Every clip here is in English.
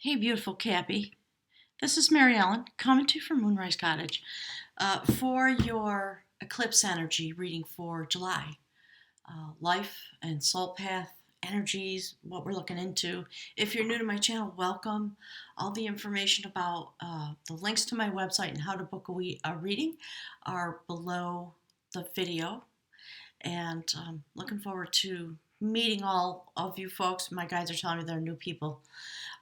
Hey, beautiful Cappy. This is Mary Ellen coming to you from Moonrise Cottage for your Eclipse energy reading for July. Life and soul path energies, what we're looking into. If you're new to my channel, welcome. All the information about the links to my website and how to book a reading are below the video. And looking forward to meeting all of you folks. My guides are telling me there are new people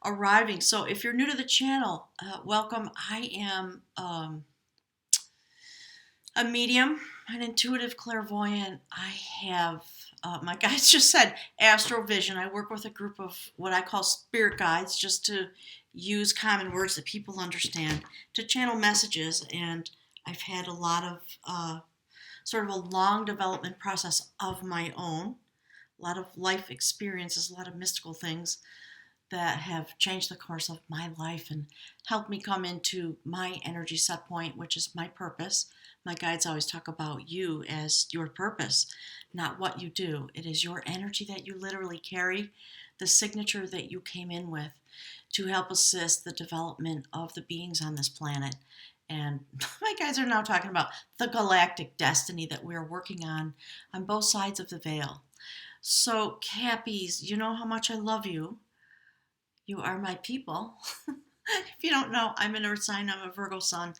arriving. So if you're new to the channel, welcome. I am a medium, an intuitive clairvoyant. I have, my guides just said astrovision. I work with a group of what I call spirit guides just to use common words that people understand to channel messages. And I've had a lot of sort of a long development process of my own, a lot of life experiences, a lot of mystical things that have changed the course of my life and helped me come into my energy set point, which is my purpose. My guides always talk about you as your purpose, not what you do. It is your energy that you literally carry, the signature that you came in with to help assist the development of the beings on this planet. And my guides are now talking about the galactic destiny that we're working on both sides of the veil. So, Cappies, you know how much I love you. You are my people. If you don't know, I'm an earth sign. I'm a Virgo sun.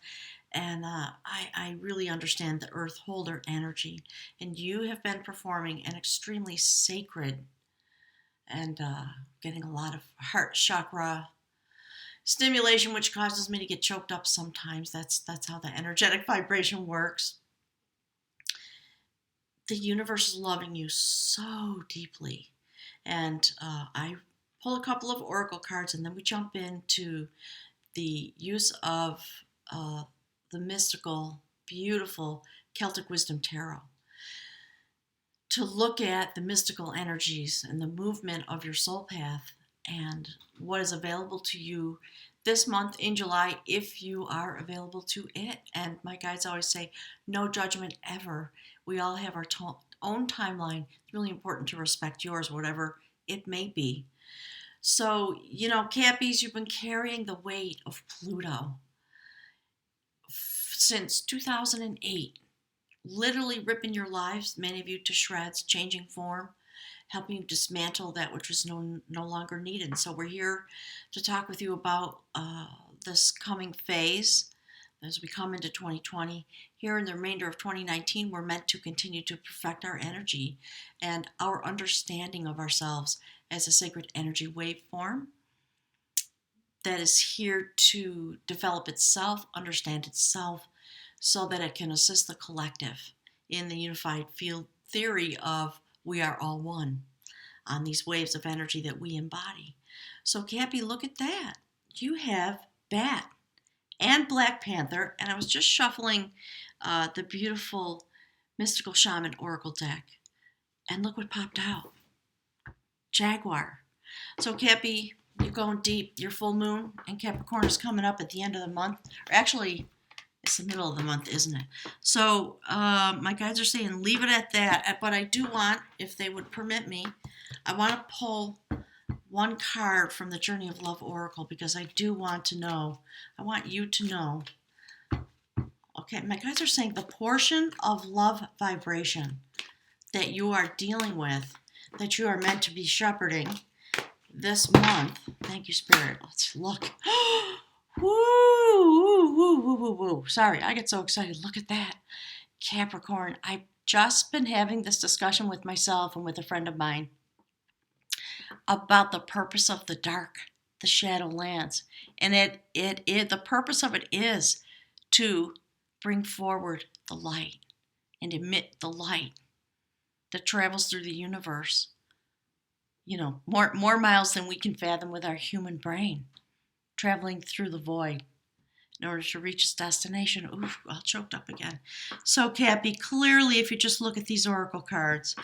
And I really understand the earth holder energy. And you have been performing an extremely sacred and getting a lot of heart chakra stimulation, which causes me to get choked up sometimes. That's how the energetic vibration works. The universe is loving you so deeply. And I pull a couple of oracle cards, and then we jump into the use of the mystical, beautiful Celtic Wisdom Tarot to look at the mystical energies and the movement of your soul path and what is available to you this month in July if you are available to it. And my guides always say, no judgment ever. We all have our own timeline. It's really important to respect yours, whatever it may be. So, Cappies, you've been carrying the weight of Pluto since 2008, literally ripping your lives, many of you, to shreds, changing form, helping you dismantle that which was no longer needed. So we're here to talk with you about this coming phase as we come into 2020. Here in the remainder of 2019, we're meant to continue to perfect our energy and our understanding of ourselves as a sacred energy waveform that is here to develop itself, understand itself, so that it can assist the collective in the unified field theory of we are all one on these waves of energy that we embody. So, Cappy, look at that. You have Bat and Black Panther, and I was just shuffling the beautiful Mystical Shaman Oracle deck, and look what popped out. Jaguar. So, Cappy, you're going deep. Your full moon in Capricorn is coming up at the end of the month. Or actually, it's the middle of the month, isn't it? So my guides are saying leave it at that. But I do want, if they would permit me, I want to pull one card from the Journey of Love Oracle because I do want to know. I want you to know. Okay, my guides are saying the portion of love vibration that you are dealing with, that you are meant to be shepherding this month. Thank you, Spirit. Let's look. Woo, woo, woo, woo, woo, woo. Sorry, I get so excited. Look at that. Capricorn. I've just been having this discussion with myself and with a friend of mine about the purpose of the dark, the shadow lands. And the purpose of it is to bring forward the light and emit the light that travels through the universe. More miles than we can fathom with our human brain, traveling through the void in order to reach its destination. Ooh, all choked up again. So, Cappy, clearly, if you just look at these oracle cards,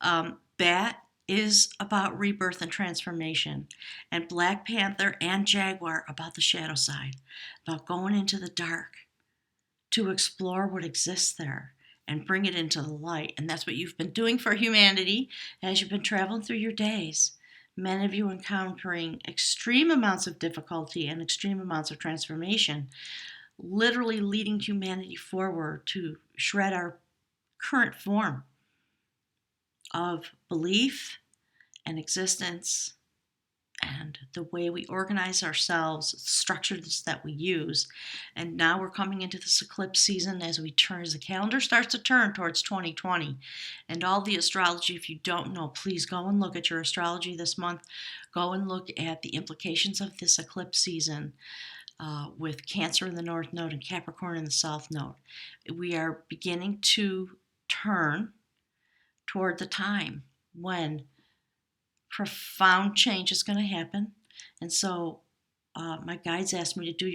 Bat is about rebirth and transformation, and Black Panther and Jaguar about the shadow side, about going into the dark to explore what exists there and bring it into the light. And that's what you've been doing for humanity as you've been traveling through your days, Many of you encountering extreme amounts of difficulty and extreme amounts of transformation, literally leading humanity forward to shred our current form of belief and existence and the way we organize ourselves, structures that we use. And now we're coming into this eclipse season as the calendar starts to turn towards 2020. And all the astrology, if you don't know, please go and look at your astrology this month. Go and look at the implications of this eclipse season with Cancer in the North Node and Capricorn in the South Node. We are beginning to turn toward the time when profound change is going to happen. And so my guides asked me to do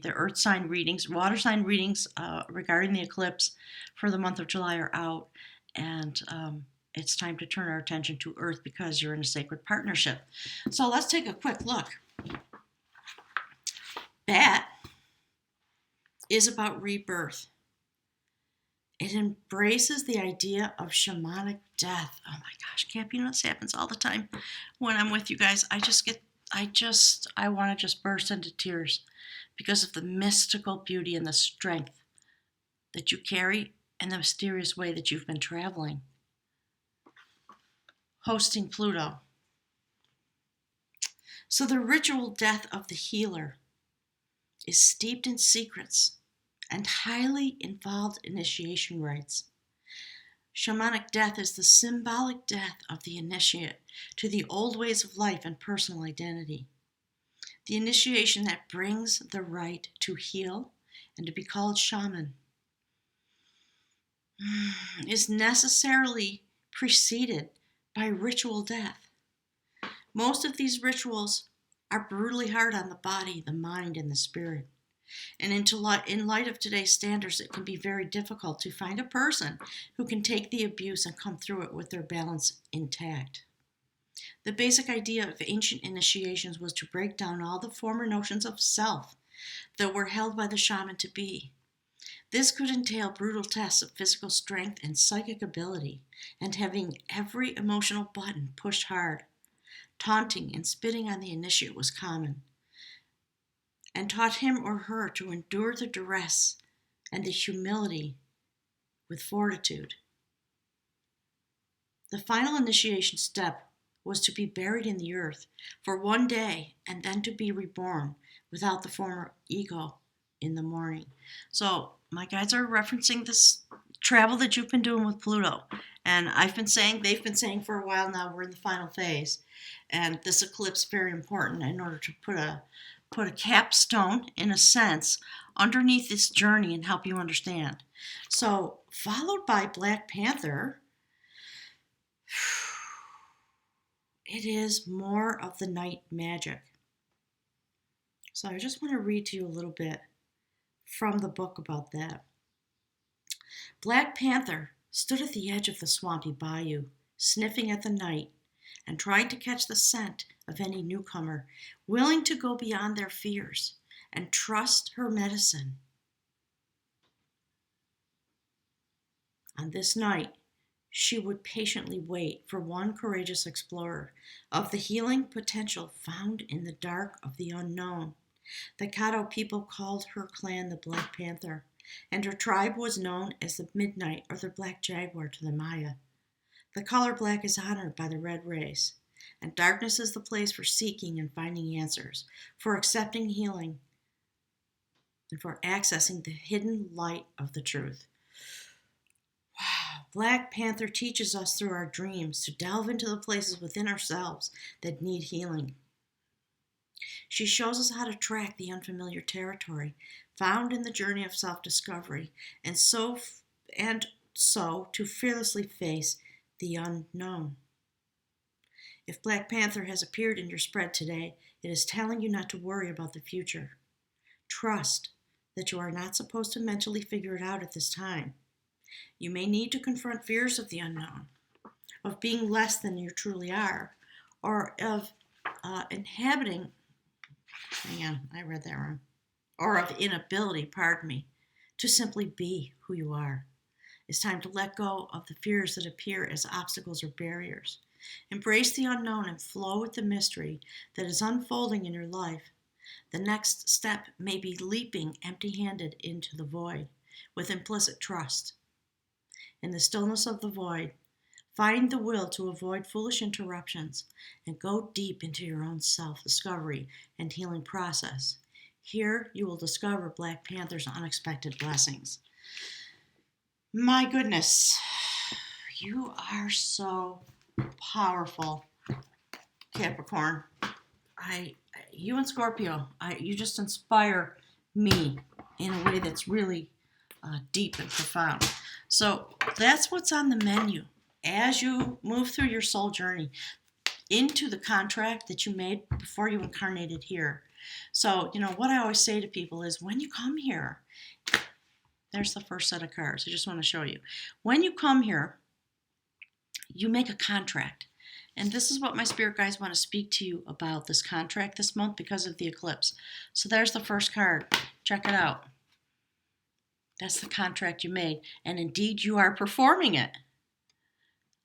the earth sign readings, water sign readings regarding the eclipse for the month of July are out. And it's time to turn our attention to earth because you're in a sacred partnership. So let's take a quick look. Bat is about rebirth. It embraces the idea of shamanic death. Oh my gosh, Cap, this happens all the time when I'm with you guys. I want to just burst into tears because of the mystical beauty and the strength that you carry and the mysterious way that you've been traveling. Hosting Pluto. So the ritual death of the healer is steeped in secrets and highly involved initiation rites. Shamanic death is the symbolic death of the initiate to the old ways of life and personal identity. The initiation that brings the right to heal and to be called shaman is necessarily preceded by ritual death. Most of these rituals are brutally hard on the body, the mind, and the spirit. And in light of today's standards, it can be very difficult to find a person who can take the abuse and come through it with their balance intact. The basic idea of ancient initiations was to break down all the former notions of self that were held by the shaman to be. This could entail brutal tests of physical strength and psychic ability, and having every emotional button pushed hard. Taunting and spitting on the initiate was common, and taught him or her to endure the duress and the humility with fortitude. The final initiation step was to be buried in the earth for one day and then to be reborn without the former ego in the morning. So my guides are referencing this travel that you've been doing with Pluto. And they've been saying for a while now, we're in the final phase. And this eclipse is very important in order to put a capstone, in a sense, underneath this journey and help you understand. So, followed by Black Panther, it is more of the night magic. So I just want to read to you a little bit from the book about that. Black Panther stood at the edge of the swampy bayou, sniffing at the night and trying to catch the scent of any newcomer, willing to go beyond their fears and trust her medicine. On this night, she would patiently wait for one courageous explorer of the healing potential found in the dark of the unknown. The Caddo people called her clan the Black Panther, and her tribe was known as the Midnight or the Black Jaguar to the Maya. The color black is honored by the red race, and darkness is the place for seeking and finding answers, for accepting healing, and for accessing the hidden light of the truth. Wow. Black Panther teaches us through our dreams to delve into the places within ourselves that need healing. She shows us how to track the unfamiliar territory found in the journey of self-discovery, and so to fearlessly face the unknown. If Black Panther has appeared in your spread today, it is telling you not to worry about the future. Trust that you are not supposed to mentally figure it out at this time. You may need to confront fears of the unknown, of being less than you truly are, or of inhabiting, or of inability, to simply be who you are. It's time to let go of the fears that appear as obstacles or barriers. Embrace the unknown and flow with the mystery that is unfolding in your life. The next step may be leaping empty-handed into the void with implicit trust. In the stillness of the void, find the will to avoid foolish interruptions and go deep into your own self-discovery and healing process. Here you will discover Black Panther's unexpected blessings. My goodness, you are so powerful, Capricorn. You and Scorpio, you just inspire me in a way that's really deep and profound. So that's what's on the menu as you move through your soul journey into the contract that you made before you incarnated here. So, what I always say to people is when you come here, there's the first set of cards. I just want to show you. When you come here, you make a contract. And this is what my spirit guides want to speak to you about this contract this month because of the eclipse. So there's the first card. Check it out. That's the contract you made. And indeed, you are performing it.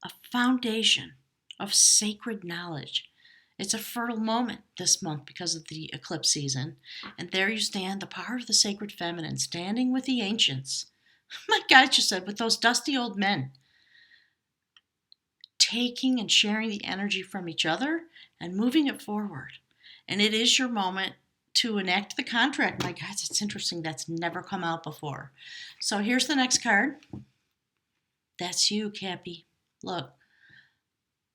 A foundation of sacred knowledge. It's a fertile moment this month because of the eclipse season. And there you stand, the power of the sacred feminine, standing with the ancients. My God, you said, with those dusty old men. Taking and sharing the energy from each other and moving it forward. And it is your moment to enact the contract. My God, it's interesting. That's never come out before. So here's the next card. That's you, Cappy. Look,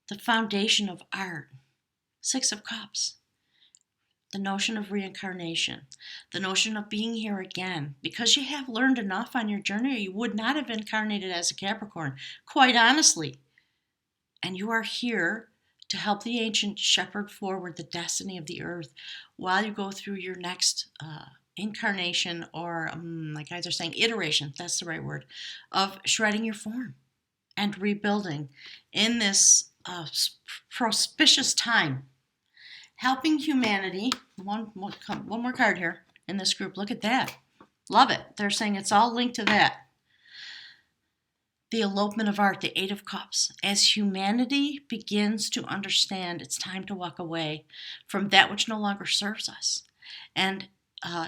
the foundation of art. 6 of Cups. The notion of reincarnation. The notion of being here again. Because you have learned enough on your journey, you would not have incarnated as a Capricorn. Quite honestly. And you are here to help the ancient shepherd forward the destiny of the earth while you go through your next incarnation or, like guys are saying, iteration, that's the right word, of shredding your form and rebuilding in this auspicious time. Helping humanity. One more card here in this group. Look at that. Love it. They're saying it's all linked to that. The elopement of art, the 8 of Cups. As humanity begins to understand it's time to walk away from that which no longer serves us. And,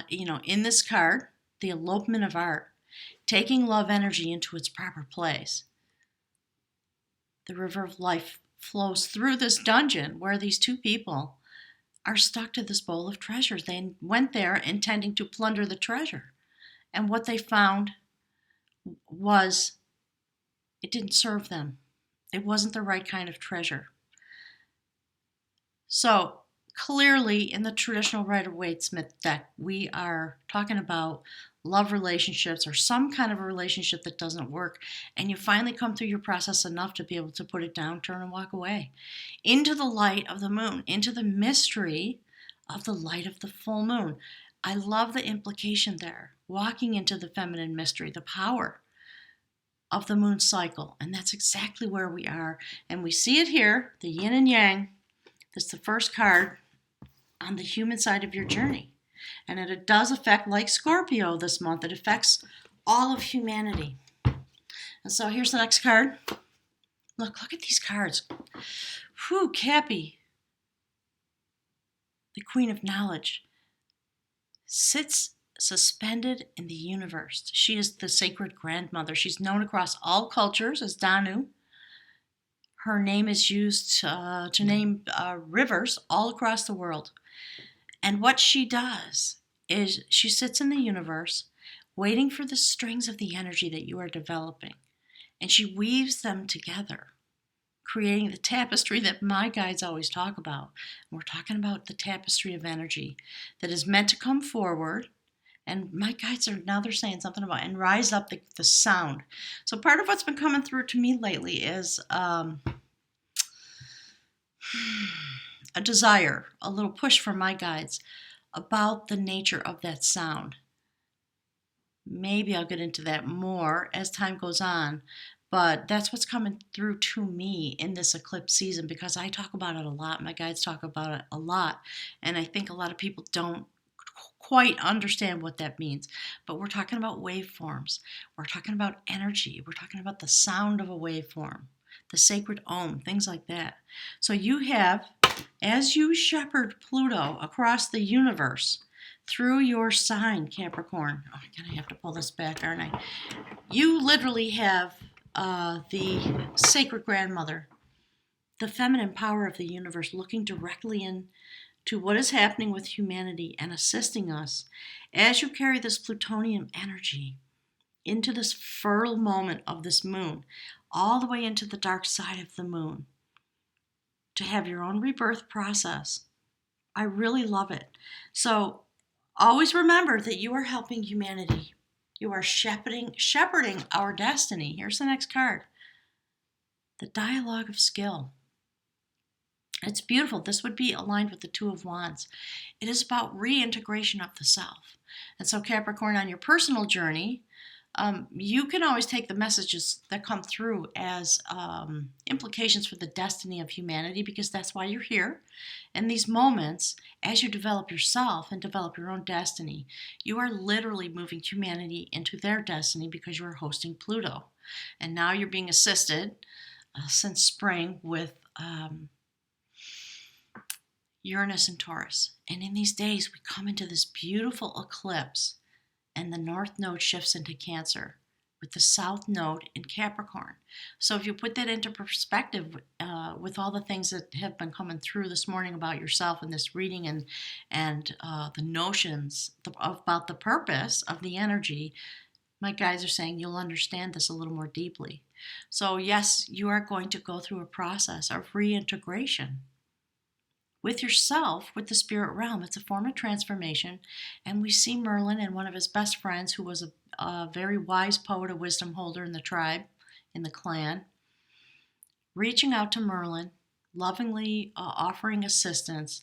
in this card, the elopement of art, taking love energy into its proper place. The river of life flows through this dungeon where these 2 people are stuck to this bowl of treasures. They went there intending to plunder the treasure. And what they found was it didn't serve them. It wasn't the right kind of treasure. So clearly in the traditional Rider-Waite deck, we are talking about love relationships or some kind of a relationship that doesn't work. And you finally come through your process enough to be able to put it down, turn and walk away. Into the light of the moon, into the mystery of the light of the full moon. I love the implication there. Walking into the feminine mystery, the power of the moon cycle. And that's exactly where we are. And we see it here, the yin and yang. That's the first card on the human side of your journey. And it does affect, like Scorpio this month, it affects all of humanity. And so here's the next card. Look at these cards. Whew, Cappy. The Queen of Knowledge sits suspended in the universe. She is the sacred grandmother. She's known across all cultures as Danu. Her name is used to name rivers all across the world. And what she does is she sits in the universe waiting for the strings of the energy that you are developing. And she weaves them together, creating the tapestry that my guides always talk about. And we're talking about the tapestry of energy that is meant to come forward. And my guides they're saying something about and rise up the sound. So part of what's been coming through to me lately is a desire, a little push from my guides about the nature of that sound. Maybe I'll get into that more as time goes on, but that's what's coming through to me in this eclipse season because I talk about it a lot. My guides talk about it a lot, and I think a lot of people don't quite understand what that means. But we're talking about waveforms. We're talking about energy. We're talking about the sound of a waveform. the sacred Om, things like that. So you have, as you shepherd Pluto across the universe through your sign, Capricorn. Oh, I'm going to have to pull this back, aren't I? You literally have the sacred grandmother, the feminine power of the universe, looking directly into what is happening with humanity and assisting us as you carry this plutonium energy into this fertile moment of this moon, all the way into the dark side of the moon, to have your own rebirth process. I really love it. So always remember that you are helping humanity. You are shepherding our destiny. Here's the next card. The dialogue of skill. It's beautiful. This would be aligned with the Two of Wands. It is about reintegration of the self. And so, Capricorn, on your personal journey, you can always take the messages that come through as implications for the destiny of humanity, because that's why you're here. In these moments, as you develop yourself and develop your own destiny, you are literally moving humanity into their destiny because you are hosting Pluto. And now you're being assisted since spring with Uranus and Taurus. And in these days, we come into this beautiful eclipse, and the North Node shifts into Cancer with the South Node in Capricorn. So if you put that into perspective with all the things that have been coming through this morning about yourself in this reading, and the notions about the purpose of the energy, my guides are saying you'll understand this a little more deeply. So yes, you are going to go through a process of reintegration with yourself, with the spirit realm. It's a form of transformation. And we see Merlin and one of his best friends, who was a very wise poet, a wisdom holder in the tribe, in the clan, reaching out to Merlin, lovingly offering assistance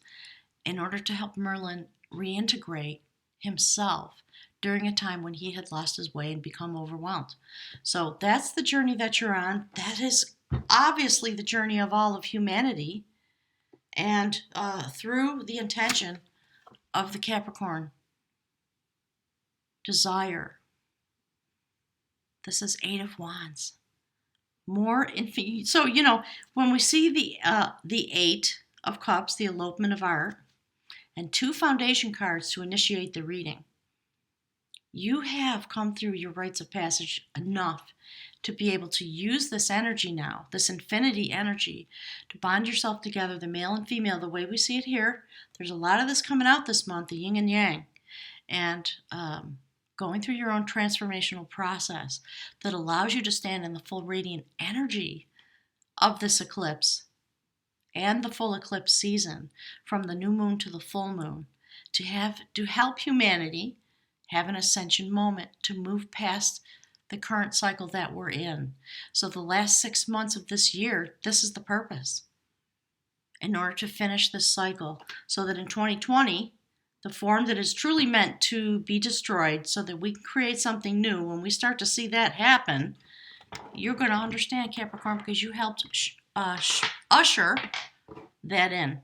in order to help Merlin reintegrate himself during a time when he had lost his way and become overwhelmed. So that's the journey that you're on. That is obviously the journey of all of humanity. And through the intention of the Capricorn desire, this is Eight of Wands. So, when we see the Eight of Cups, the elopement of art, and two foundation cards to initiate the reading, you have come through your rites of passage enough to be able to use this energy now, this infinity energy, to bond yourself together, the male and female, the way we see it here. There's a lot of this coming out this month, the yin and yang, and going through your own transformational process that allows you to stand in the full radiant energy of this eclipse and the full eclipse season, from the new moon to the full moon, to help humanity have an ascension moment, to move past the current cycle that we're in. So the last 6 months of this year, this is the purpose, in order to finish this cycle, so that in 2020, the form that is truly meant to be destroyed, so that we can create something new, when we start to see that happen, you're going to understand, Capricorn, because you helped usher that in.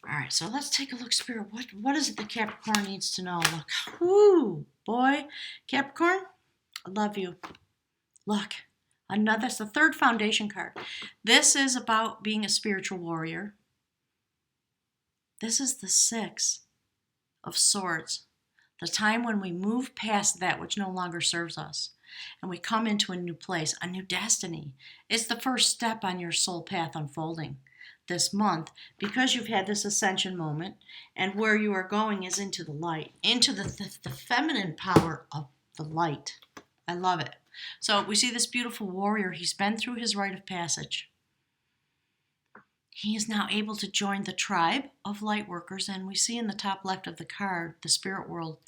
All right, so let's take a look, Spirit. What is it that Capricorn needs to know? Look, whoo, boy, Capricorn, I love you. Look, that's the third foundation card. This is about being a spiritual warrior. This is the Six of Swords, the time when we move past that which no longer serves us, and we come into a new place, a new destiny. It's the first step on your soul path unfolding this month, because you've had this ascension moment, and where you are going is into the light, into the feminine power of the light. I love it. So we see this beautiful warrior. He's been through his rite of passage. He is now able to join the tribe of light workers, and we see in the top left of the card the spirit world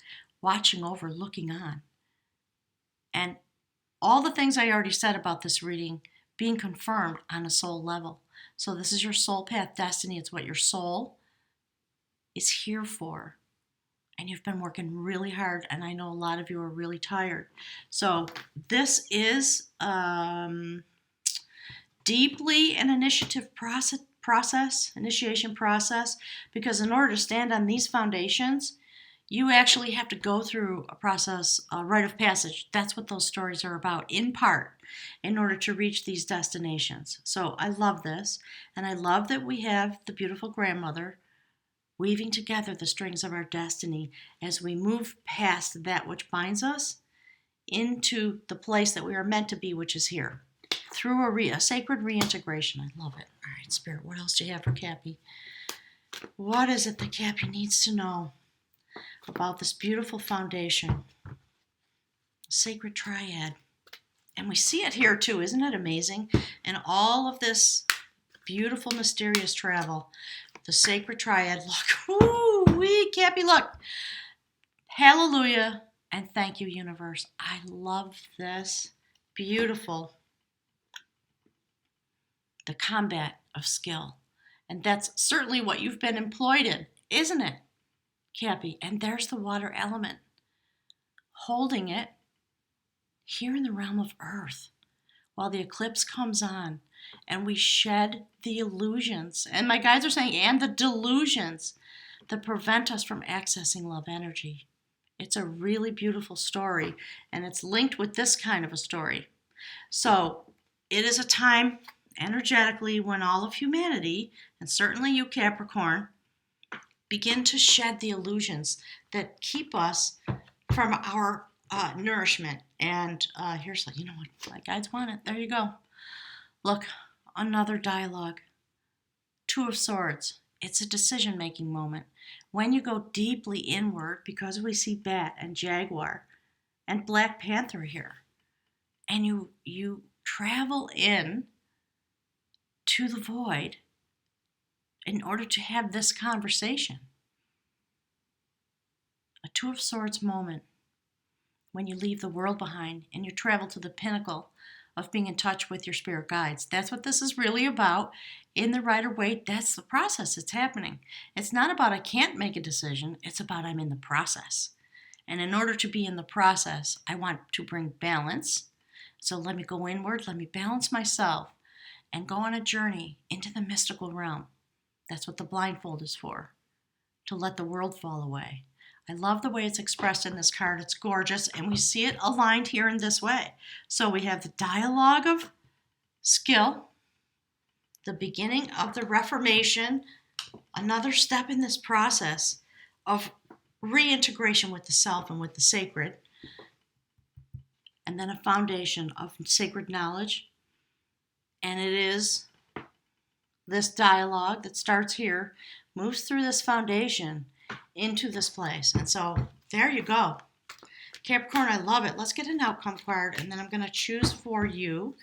watching over, looking on. And all the things I already said about this reading being confirmed on a soul level. So this is your soul path destiny. It's what your soul is here for. And you've been working really hard, and I know a lot of you are really tired. So this is deeply an initiation process, because in order to stand on these foundations, You actually have to go through a process, a rite of passage. That's what those stories are about, in part, in order to reach these destinations. So I love this, and I love that we have the beautiful grandmother weaving together the strings of our destiny as we move past that which binds us into the place that we are meant to be, which is here, through a sacred reintegration. I love it. All right, Spirit, what else do you have for Cappy? What is it that Cappy needs to know about this beautiful foundation, sacred triad? And we see it here too. Isn't it amazing? And all of this beautiful, mysterious travel, the sacred triad. Look, ooh-wee, Cappy, look. Hallelujah, and thank you, universe. I love this. Beautiful. The combat of skill. And that's certainly what you've been employed in, isn't it, Cappy? And there's the water element, holding it here in the realm of earth while the eclipse comes on and we shed the illusions. And my guides are saying, and the delusions that prevent us from accessing love energy. It's a really beautiful story, and it's linked with this kind of a story. So it is a time energetically when all of humanity, and certainly you, Capricorn, begin to shed the illusions that keep us from our nourishment. And here's, you know what, my guides want it. There you go. Look, another dialogue. Two of Swords. It's a decision-making moment. When you go deeply inward, because we see Bat and Jaguar and Black Panther here, and you travel in to the void in order to have this conversation. A Two of Swords moment when you leave the world behind and you travel to the pinnacle of being in touch with your spirit guides. That's what this is really about. In the Rider-Waite, that's the process that's happening. It's not about I can't make a decision. It's about I'm in the process. And in order to be in the process, I want to bring balance. So let me go inward, let me balance myself, and go on a journey into the mystical realm. That's what the blindfold is for, to let the world fall away. I love the way it's expressed in this card. It's gorgeous, and we see it aligned here in this way. So we have the dialogue of skill, the beginning of the Reformation, another step in this process of reintegration with the self and with the sacred, and then a foundation of sacred knowledge. And it is this dialogue that starts here, moves through this foundation into this place. And so there you go. Capricorn, I love it. Let's get an outcome card, and then I'm going to choose for you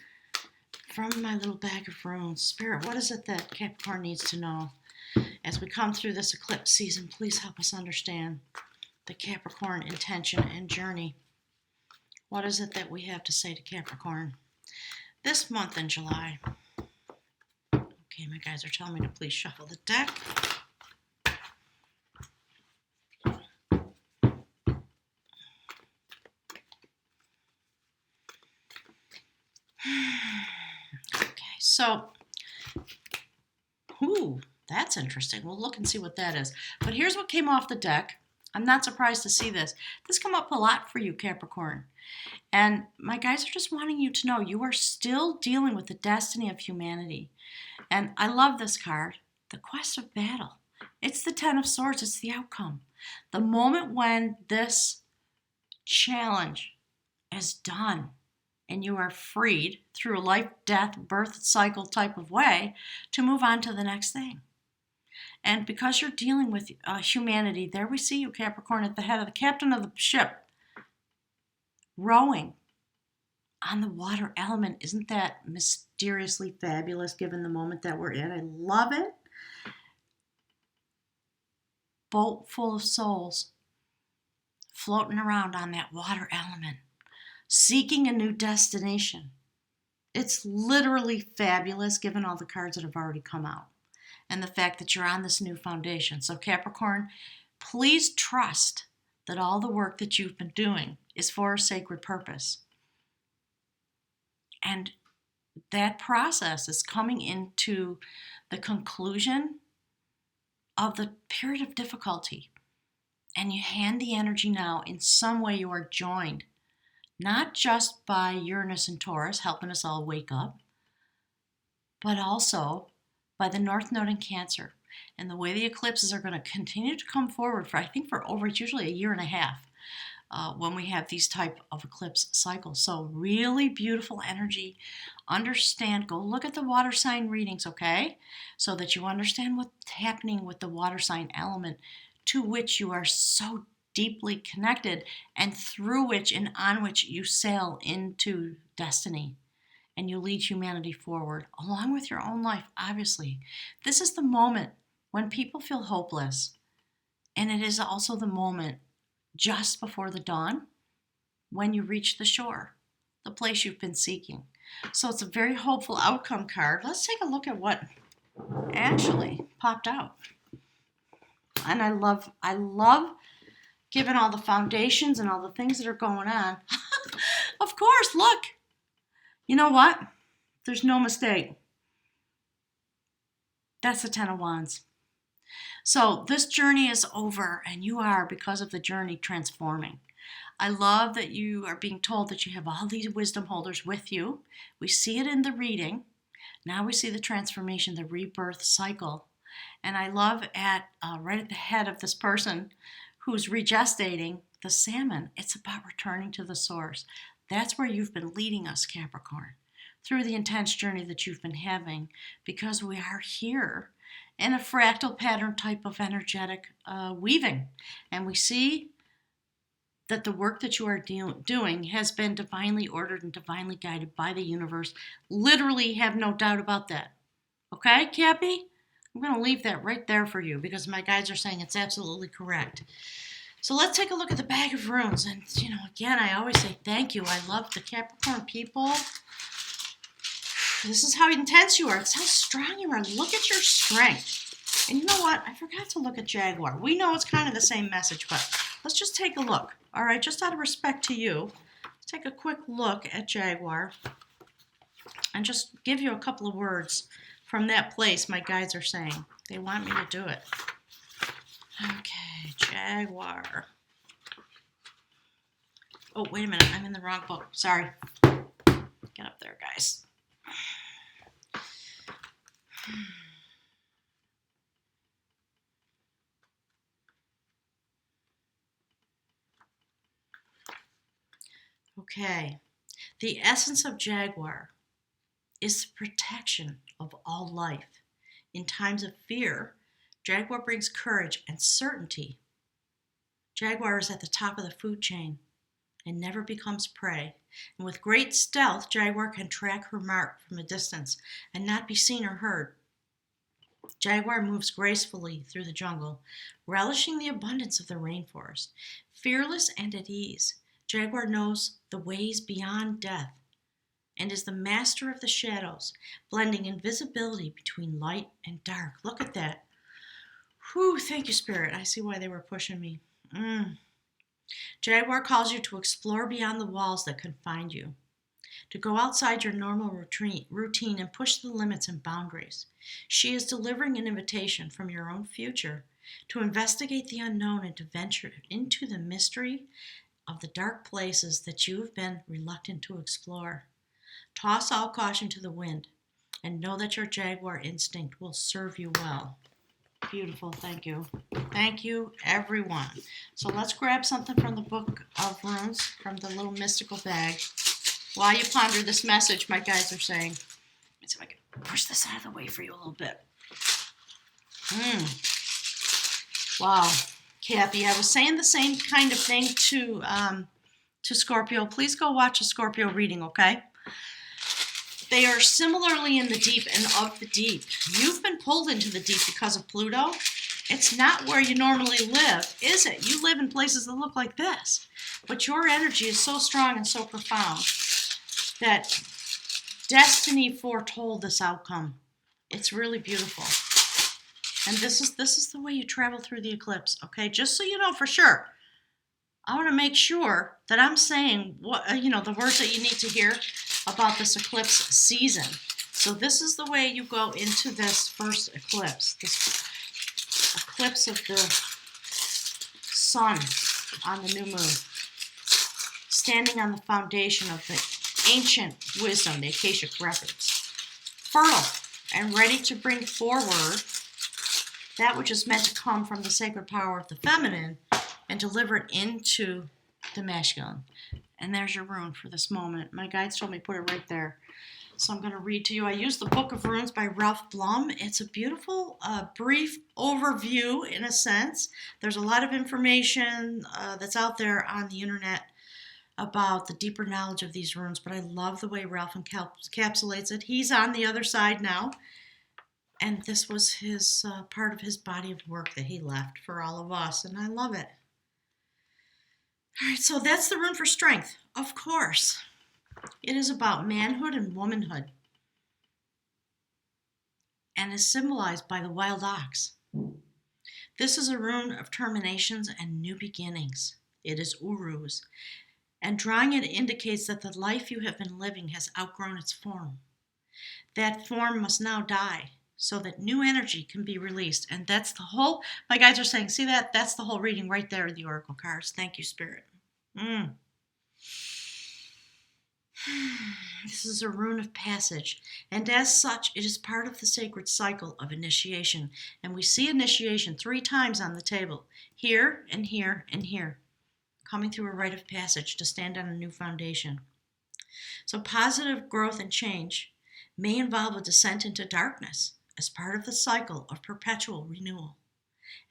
from my little bag of runes. Spirit, what is it that Capricorn needs to know as we come through this eclipse season? Please help us understand the Capricorn intention and journey. What is it that we have to say to Capricorn this month in July? Okay, my guys are telling me to please shuffle the deck. Okay, so, that's interesting. We'll look and see what that is. But here's what came off the deck. I'm not surprised to see this. This come up a lot for you, Capricorn. And my guys are just wanting you to know you are still dealing with the destiny of humanity. And I love this card, the Quest of Battle. It's the Ten of Swords. It's the outcome. The moment when this challenge is done and you are freed through a life, death, birth cycle type of way to move on to the next thing. And because you're dealing with humanity, there we see you, Capricorn, at the head of the captain of the ship, rowing on the water element. Isn't that mysteriously fabulous given the moment that we're in? I love it. Boat full of souls floating around on that water element, seeking a new destination. It's literally fabulous given all the cards that have already come out and the fact that you're on this new foundation. So Capricorn, please trust that all the work that you've been doing is for a sacred purpose. And that process is coming into the conclusion of the period of difficulty. And you hand the energy now. In some way you are joined, not just by Uranus and Taurus helping us all wake up, but also by the North Node in Cancer. And the way the eclipses are going to continue to come forward for, I think, for over, it's usually a year and a half when we have these type of eclipse cycles. So really beautiful energy. Understand, go look at the water sign readings, okay? So that you understand what's happening with the water sign element to which you are so deeply connected and through which and on which you sail into destiny. And you lead humanity forward, along with your own life, obviously. This is the moment when people feel hopeless. And it is also the moment just before the dawn when you reach the shore, the place you've been seeking. So it's a very hopeful outcome card. Let's take a look at what actually popped out. And I love given all the foundations and all the things that are going on. Of course, look. You know what? There's no mistake. That's the Ten of Wands. So this journey is over, and you are, because of the journey, transforming. I love that you are being told that you have all these wisdom holders with you. We see it in the reading. Now we see the transformation, the rebirth cycle. And I love right at the head of this person who's regestating the salmon. It's about returning to the source. That's where you've been leading us, Capricorn, through the intense journey that you've been having, because we are here in a fractal pattern type of energetic weaving. And we see that the work that you are doing has been divinely ordered and divinely guided by the universe. Literally have no doubt about that. Okay, Cappy? I'm going to leave that right there for you because my guides are saying it's absolutely correct. So let's take a look at the bag of runes. And, again, I always say thank you. I love the Capricorn people. This is how intense you are. It's how strong you are. Look at your strength. And you know what? I forgot to look at Jaguar. We know it's kind of the same message, but let's just take a look. All right, just out of respect to you, let's take a quick look at Jaguar and just give you a couple of words from that place my guides are saying. They want me to do it. Okay, Jaguar. Oh, wait a minute. I'm in the wrong book. Sorry. Get up there, guys. Okay. The essence of Jaguar is the protection of all life. In times of fear, Jaguar brings courage and certainty. Jaguar is at the top of the food chain and never becomes prey. And with great stealth, Jaguar can track her mark from a distance and not be seen or heard. Jaguar moves gracefully through the jungle, relishing the abundance of the rainforest. Fearless and at ease, Jaguar knows the ways beyond death and is the master of the shadows, blending invisibility between light and dark. Look at that. Whew, thank you, Spirit. I see why they were pushing me. Jaguar calls you to explore beyond the walls that confine you, to go outside your normal routine and push the limits and boundaries. She is delivering an invitation from your own future to investigate the unknown and to venture into the mystery of the dark places that you have been reluctant to explore. Toss all caution to the wind and know that your Jaguar instinct will serve you well. Beautiful. Thank you. Thank you, everyone. So let's grab something from the Book of Runes, from the little mystical bag. While you ponder this message, my guides are saying, let's see if I can push this out of the way for you a little bit. Wow. Kathy, I was saying the same kind of thing to Scorpio. Please go watch a Scorpio reading, okay? They are similarly in the deep and of the deep. You've been pulled into the deep because of Pluto. It's not where you normally live, is it? You live in places that look like this. But your energy is so strong and so profound that destiny foretold this outcome. It's really beautiful. And this is the way you travel through the eclipse, okay? Just so you know for sure. I want to make sure that I'm saying what the words that you need to hear about this eclipse season. So this is the way you go into this first eclipse, this eclipse of the sun on the new moon, standing on the foundation of the ancient wisdom, the Akashic records, fertile and ready to bring forward that which is meant to come from the sacred power of the feminine and deliver it into the masculine. And there's your rune for this moment. My guides told me to put it right there. So I'm going to read to you. I use the Book of Runes by Ralph Blum. It's a beautiful, brief overview in a sense. There's a lot of information that's out there on the internet about the deeper knowledge of these runes, but I love the way Ralph encapsulates it. He's on the other side now, and this was his part of his body of work that he left for all of us, and I love it. All right, so that's the rune for strength. Of course, it is about manhood and womanhood, and is symbolized by the wild ox. This is a rune of terminations and new beginnings. It is Uru's, and drawing it indicates that the life you have been living has outgrown its form. That form must now die so that new energy can be released. And that's the whole, my guides are saying, see that? That's the whole reading right there in the Oracle cards. Thank you, Spirit. This is a rune of passage, and as such, it is part of the sacred cycle of initiation. And we see initiation 3 times on the table, here and here and here, coming through a rite of passage to stand on a new foundation. So positive growth and change may involve a descent into darkness as part of the cycle of perpetual renewal.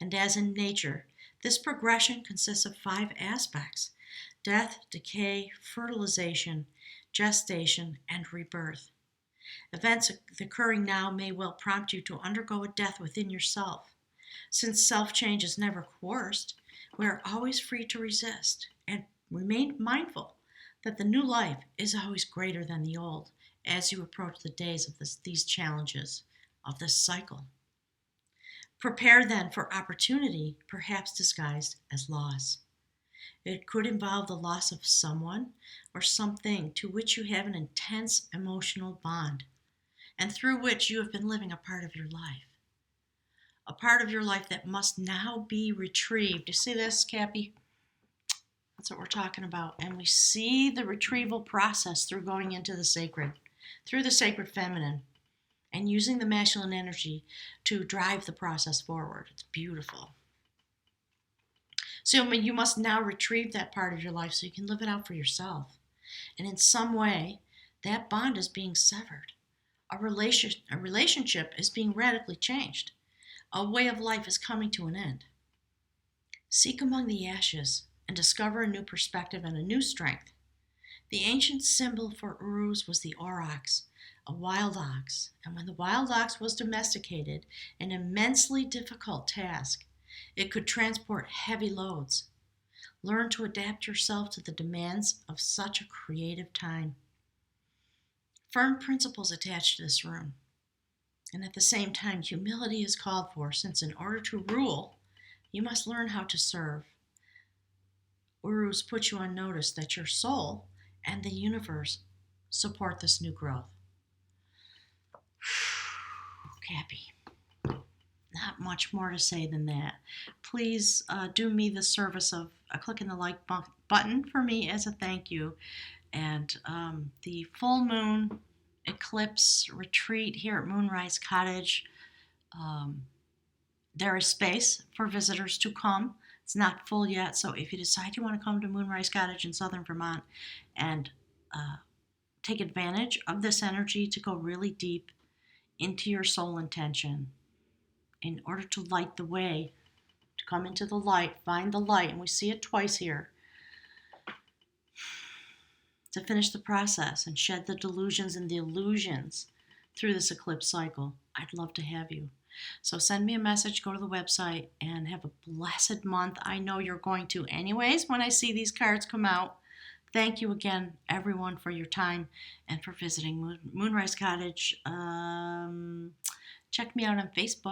And as in nature, this progression consists of 5 aspects: death, decay, fertilization, gestation, and rebirth. Events occurring now may well prompt you to undergo a death within yourself. Since self-change is never coerced, we are always free to resist and remain mindful that the new life is always greater than the old as you approach the days of these challenges of this cycle. Prepare then for opportunity, perhaps disguised as loss. It could involve the loss of someone or something to which you have an intense emotional bond and through which you have been living a part of your life. A part of your life that must now be retrieved. You see this, Cappy? That's what we're talking about. And we see the retrieval process through going into the sacred, through the sacred feminine, and using the masculine energy to drive the process forward. It's beautiful. So you must now retrieve that part of your life so you can live it out for yourself. And in some way, that bond is being severed. A relationship is being radically changed. A way of life is coming to an end. Seek among the ashes and discover a new perspective and a new strength. The ancient symbol for Uruz was the aurochs, a wild ox. And when the wild ox was domesticated, an immensely difficult task, it could transport heavy loads. Learn to adapt yourself to the demands of such a creative time. Firm principles attached to this rune. And at the same time, humility is called for, since in order to rule, you must learn how to serve. Uruz puts you on notice that your soul and the universe support this new growth. Cappy. Not much more to say than that. Please do me the service of clicking the like button for me as a thank you. And the full moon eclipse retreat here at Moonrise Cottage, there is space for visitors to come. It's not full yet, so if you decide you want to come to Moonrise Cottage in southern Vermont and take advantage of this energy to go really deep into your soul intention, in order to light the way, to come into the light, find the light, and we see it twice here, to finish the process and shed the delusions and the illusions through this eclipse cycle. I'd love to have you. So send me a message, go to the website, and have a blessed month. I know you're going to anyways when I see these cards come out. Thank you again, everyone, for your time and for visiting Moonrise Cottage. Check me out on Facebook.